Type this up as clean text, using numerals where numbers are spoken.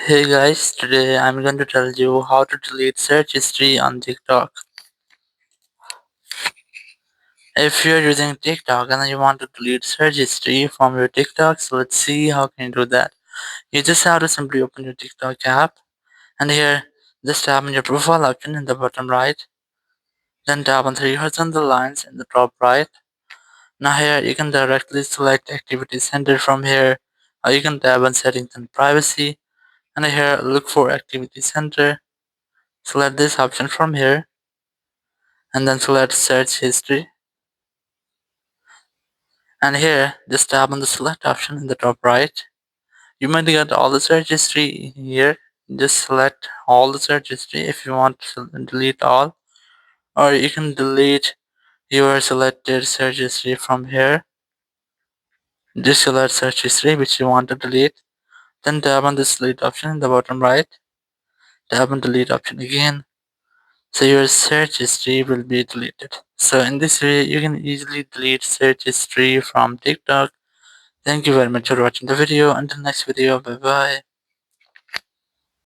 Hey guys, today I'm going to tell you how to delete search history on TikTok. If you're using TikTok and you want to delete search history from your TikTok, so let's see how can you do that. You just have to simply open your TikTok app and here just tap on your profile option in the bottom right. Then tap on three horizontal lines in the top right. Now here you can directly select activity center from here, or you can tap on settings and privacy and here look for activity center. Select this option from here and then select search history, and here just tap on the select option in the top right. You might get all the search history here. Just select all the search history if you want to delete all, or you can delete your selected search history from here. Just select search history which you want to delete, then tap on this delete option in the bottom right. Tap on delete option again, so your search history will be deleted. So in this way you can easily delete search history from TikTok. Thank you very much for watching the video. Until next video, bye bye.